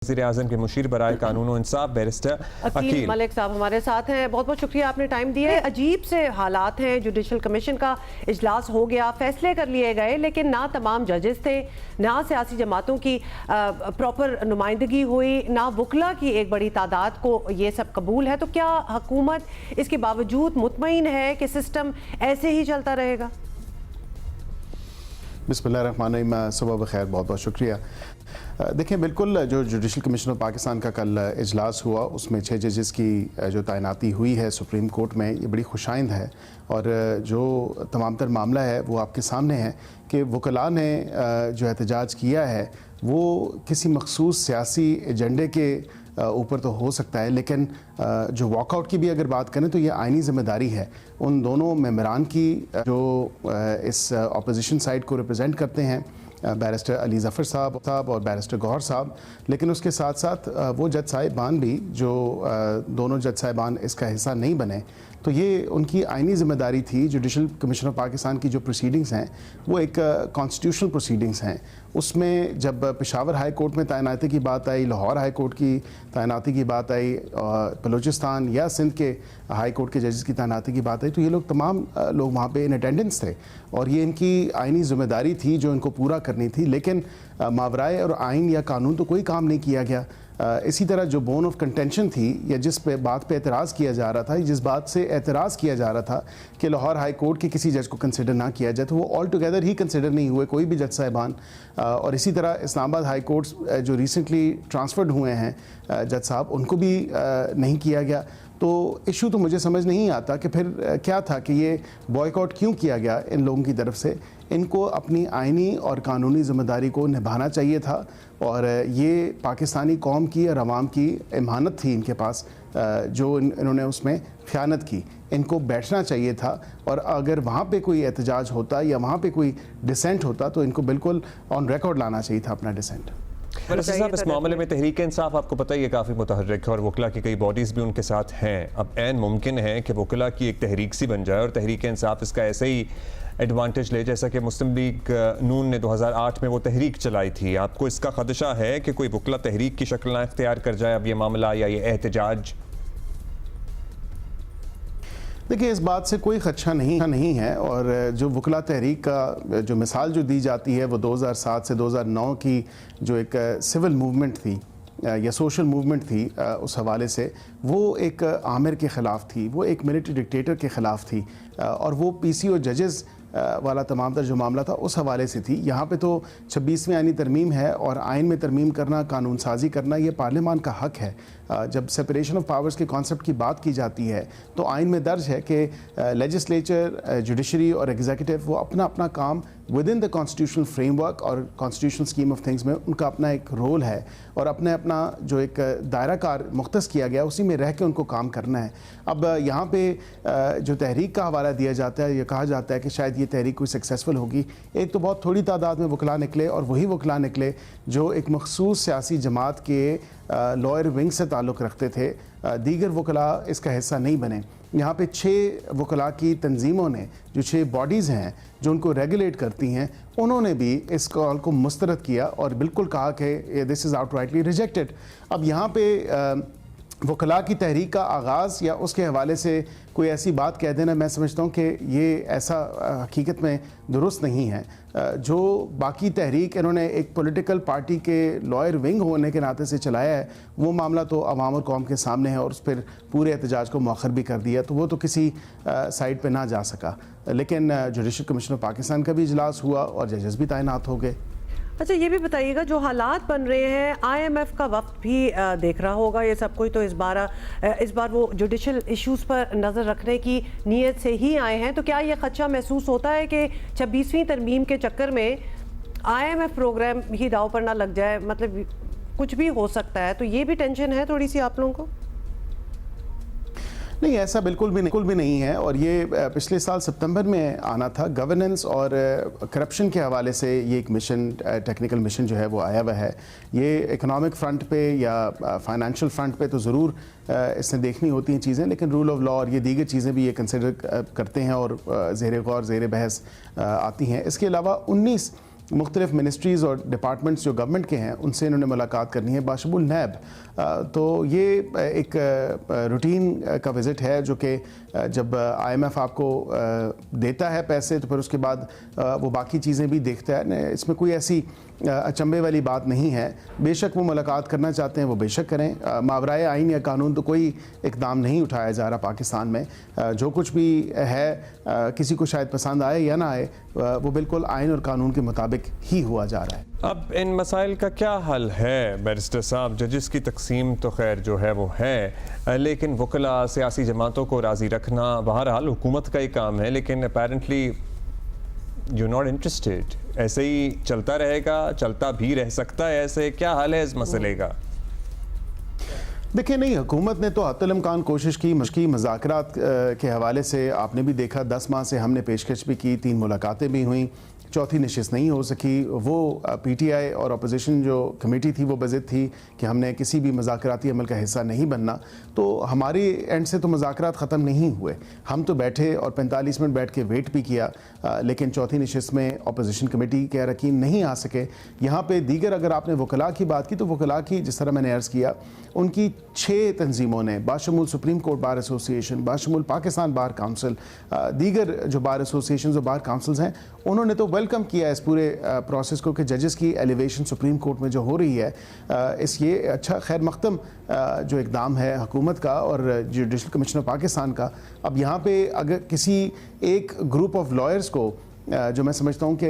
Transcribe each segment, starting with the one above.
वज़ीर-ए-आज़म के मुशीर बराए कानून और इंसाफ बैरिस्टर अकील मलिक साहब हमारे साथ हैं। बहुत बहुत शुक्रिया, आपने टाइम दिया है। अजीब से हालात हैं, जुडिशल कमीशन का इजलास हो गया, फैसले कर लिए गए, लेकिन ना तमाम जजेस थे, ना सियासी जमातों की प्रॉपर नुमाइंदगी हुई, ना वकला की एक बड़ी तादाद को ये सब कबूल है। तो क्या हुकूमत इसके बावजूद मुतमईन है कि सिस्टम ऐसे ही चलता रहेगा? बिस्मिल्लाहिर्रहमानिर्रहीम, सुबह बखैर, बहुत बहुत शुक्रिया। देखें, बिल्कुल जो जुडिशल कमीशन ऑफ पाकिस्तान का कल इजलास हुआ उसमें 6 जजेस की जो तैनाती हुई है सुप्रीम कोर्ट में, ये बड़ी खुशाइंद है। और जो तमाम तर मामला है वो आपके सामने है कि वकला ने जो एहतजाज किया है वो किसी मखसूस सियासी एजेंडे के ऊपर तो हो सकता है, लेकिन जो वॉकआउट की भी अगर बात करें तो ये आइनी ज़िम्मेदारी है उन दोनों मेंबरान की जो इस अपोजिशन साइड को रिप्रेजेंट करते हैं, बैरिस्टर अली ज़फ़र साहब और बैरिस्टर गौहर साहब। लेकिन उसके साथ साथ वो जज साहिबान भी जो दोनों जज साहिबान इसका हिस्सा नहीं बने, तो ये उनकी आइनी ज़िम्मेदारी थी। जुडिशल कमीशन ऑफ पाकिस्तान की जो प्रोसीडिंग्स हैं वो एक कॉन्स्टिट्यूशनल प्रोसीडिंग्स हैं। उसमें जब पेशावर हाई कोर्ट में तैनाती की बात आई, लाहौर हाई कोर्ट की तैनाती की बात आई, बलूचिस्तान या सिंध के हाई कोर्ट के जजेस की तैनाती की बात आई, तो ये लोग तमाम लोग वहाँ पे इन अटेंडेंस थे और ये इनकी आइनी ज़िम्मेदारी थी जो इनको पूरा करनी थी। लेकिन मावराए और आइन या कानून तो कोई काम नहीं किया गया। इसी तरह जो बोन ऑफ कंटेंशन थी या जिस पे बात पे एतराज़ किया जा रहा था, जिस बात से एतराज़ किया जा रहा था कि लाहौर हाई कोर्ट के किसी जज को कंसिडर ना किया जाए, तो वो ऑल टुगेदर ही कंसिडर नहीं हुए कोई भी जज साहिबान। और इसी तरह इस्लामाबाद हाई कोर्ट्स जो रिसेंटली ट्रांसफ़र्ड हुए हैं जज साहब, उनको भी नहीं किया गया। तो इशू तो मुझे समझ नहीं आता कि फिर क्या था कि ये बॉयकॉट क्यों किया गया इन लोगों की तरफ से। इनको अपनी आइनी और कानूनी ज़िम्मेदारी को निभाना चाहिए था और ये पाकिस्तानी कौम की और अवाम की इमानत थी इनके पास, जो इन्होंने उसमें ख़यानत की। इनको बैठना चाहिए था और अगर वहाँ पे कोई एहतजाज होता या वहाँ पे कोई डिसेंट होता तो इनको बिल्कुल ऑन रिकॉर्ड लाना चाहिए था अपना डिसेंट। वैसे साहब, इस मामले में तहरीक इंसाफ आपको पता ही है काफ़ी मुतहर्रिक है और वकला की कई बॉडीज़ भी उनके साथ हैं। अब ऐन मुमकिन है कि वकला की एक तहरीक सी बन जाए और तहरीक इंसाफ इसका ऐसे ही एडवांटेज ले जैसा कि मुस्लिम लीग नून ने 2008 में वो तहरीक चलाई थी। आपको इसका खदशा है कि कोई वकला तहरीक की शक्ल ना इख्तियार कर जाए अब ये मामला या ये एहतजाज? देखिए, इस बात से कोई खदशा नहीं है। और जो वकला तहरीक का जो मिसाल जो दी जाती है वो 2007 से 2009 की जो एक सिविल मूवमेंट थी या सोशल मूवमेंट थी, उस हवाले से वो एक आमिर के ख़िलाफ़ थी, वो एक मिलिट्री डिक्टेटर के ख़िलाफ़ थी और वो पीसीओ जजेस वाला तमाम तर जो मामला था उस हवाले से थी। यहाँ पे तो 26वीं आइनी तरमीम है और आइन में तरमीम करना, कानून साजी करना, ये पार्लियामान का हक है। जब सेपरेशन ऑफ पावर्स के कॉन्सेप्ट की बात की जाती है तो आइन में दर्ज है कि लेजिस्लेचर, जुडिशरी और एग्जीक्यूटिव वो अपना अपना काम with in the constitutional framework और कॉन्स्टिट्यूशनल स्कीम ऑफ थिंग्स में उनका अपना एक रोल है और अपने अपना जो एक दायरा कार मुख्तस किया गया उसी में रह के उनको काम करना है। अब यहाँ पे जो तहरीक का हवाला दिया जाता है, ये कहा जाता है कि शायद ये तहरीक कोई सक्सेसफुल होगी। एक तो बहुत थोड़ी तादाद में वकला निकले और वही वकला निकले जो एक मखसूस सियासी जमात के लॉयर विंग से ताल्लुक़ रखते थे, दीगर वकला इसका हिस्सा नहीं बने। यहाँ पे 6 वकला की तंजीमों ने, जो 6 बॉडीज़ हैं जो उनको रेगुलेट करती हैं, उन्होंने भी इस कॉल को मुस्तरद किया और बिल्कुल कहा कि दिस इज़ आउटराइटली रिजेक्टेड। अब यहाँ पे वकला की तहरीक का आगाज़ या उसके हवाले से कोई ऐसी बात कह देना, मैं समझता हूँ कि ये ऐसा हकीकत में दुरुस्त नहीं है। जो बाकी तहरीक इन्होंने एक पॉलिटिकल पार्टी के लॉयर विंग होने के नाते से चलाया है, वो मामला तो अवाम और कौम के सामने है और उस पर पूरे एहतजाज को मौखर भी कर दिया, तो वो तो किसी साइड पे ना जा सका। लेकिन जुडिशल कमीशन ऑफ पाकिस्तान का भी इजलास हुआ और जजेस भी तैनात हो गए। अच्छा, ये भी बताइएगा, जो हालात बन रहे हैं, IMF का वक्त भी देख रहा होगा ये सब कुछ, तो इस बार वो जुडिशल इश्यूज़ पर नज़र रखने की नीयत से ही आए हैं। तो क्या ये खदशा महसूस होता है कि 26वीं तरमीम के चक्कर में IMF प्रोग्राम ही दाव पर ना लग जाए? मतलब कुछ भी हो सकता है, तो ये भी टेंशन है थोड़ी सी आप लोगों को? नहीं, ऐसा बिल्कुल भी नहीं है और ये पिछले साल सितंबर में आना था। गवर्नेंस और करप्शन के हवाले से ये एक मिशन, टेक्निकल मिशन जो है वो आया हुआ है। ये इकोनॉमिक फ्रंट पे या फाइनेंशियल फ्रंट पे तो ज़रूर इसने देखनी होती हैं चीज़ें, लेकिन रूल ऑफ लॉ और ये दीगर चीज़ें भी ये कंसिडर करते हैं और ज़ेर गौर ज़ेर बहस आती हैं। इसके अलावा 19 मुख्तलिफ मिनिस्ट्रीज़ और डिपार्टमेंट्स जो गवर्नमेंट के हैं उनसे इन्होंने मुलाकात करनी है, बाशमुल नैब। तो ये एक रूटीन का विज़िट है जो कि जब IMF आपको देता है पैसे तो फिर उसके बाद वो बाकी चीज़ें भी देखता है। इसमें कोई ऐसी अचंभे वाली बात नहीं है। बेशक वो मुलाकात करना चाहते हैं वो बेशक करें। मावराए आइन या कानून तो कोई इकदाम नहीं उठाया जा रहा पाकिस्तान में। जो कुछ भी है किसी को शायद पसंद आए या ना आए, वो बिल्कुल आइन और कानून के मुताबिक ही हुआ जा रहा है। अब इन मसाइल का क्या हल है बैरिस्टर साहब? जजेस की तकसीम तो खैर जो है वो है, लेकिन वकला सियासी जमातों को राज़ी रखना बहरहाल हुकूमत का ही काम है, लेकिन अपेरेंटली यू नॉट इंटरेस्टेड। ऐसे ही चलता रहेगा, चलता भी रह सकता है ऐसे? क्या हाल है इस मसले का? देखिए, नहीं, हुकूमत ने तो हत्तुल इम्कान कोशिश की, मशकी मुज़ाकरात के हवाले से आपने भी देखा 10 माह से हमने पेशकश भी की, 3 मुलाकातें भी हुई, चौथी नशिस्त नहीं हो सकी। वो PTI और अपोजिशन जो कमेटी थी वो बज़िद थी कि हमने किसी भी मुज़ाकराती अमल का हिस्सा नहीं बनना। तो हमारी एंड से तो मुज़ाकरात ख़त्म नहीं हुए, हम तो बैठे और 45 मिनट बैठ के वेट भी किया, लेकिन चौथी नशिस्त में अपोजिशन कमेटी के अरकान नहीं आ सके। यहाँ पे दीगर अगर आपने वकला की बात की तो वकला की, जिस तरह मैंने अर्ज़ किया, उनकी 6 तंजीमों ने बाशमूल सुप्रीम कोर्ट बार एसोसिएशन, बाशमूल पाकिस्तान बार काउंसिल, दीगर जो बार एसोसिएशन और बार काउंसिल्स हैं, उन्होंने तो वेलकम किया इस पूरे प्रोसेस को कि जजेस की एलिवेशन सुप्रीम कोर्ट में जो हो रही है, इस ये अच्छा खैर मकदम जो इकदाम है हुकूमत का और जुडिशल कमीशन ऑफ पाकिस्तान का। अब यहाँ पे अगर किसी एक ग्रुप ऑफ लॉयर्स को जो मैं समझता हूँ कि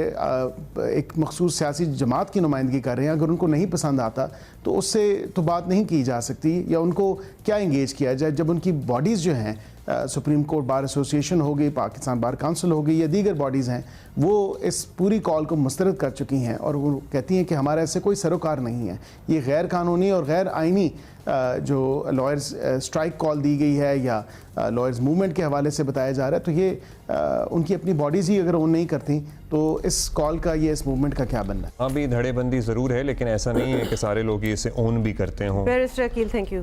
एक मखसूस सियासी जमात की नुमाइंदगी कर रहे हैं, अगर उनको नहीं पसंद आता तो उससे तो बात नहीं की जा सकती, या उनको क्या इंगेज किया जाए जब उनकी बॉडीज़ जो हैं, सुप्रीम कोर्ट बार एसोसिएशन हो गई, पाकिस्तान बार काउंसिल हो गई या दीगर बॉडीज़ हैं, वो इस पूरी कॉल को मुस्तरद कर चुकी हैं और वो कहती हैं कि हमारा ऐसे कोई सरोकार नहीं है। ये गैर कानूनी और गैर आइनी जो लॉयर्स स्ट्राइक कॉल दी गई है या लॉयर्स मूवमेंट के हवाले से बताया जा रहा है, तो ये उनकी अपनी बॉडीज़ ही अगर ओन नहीं करती तो इस कॉल का, ये इस मूवमेंट का क्या बनना है? हाँ, भी धड़ेबंदी ज़रूर है, लेकिन ऐसा नहीं है कि सारे लोग इसे ओन भी करते हों। Barrister Akeel, thank you.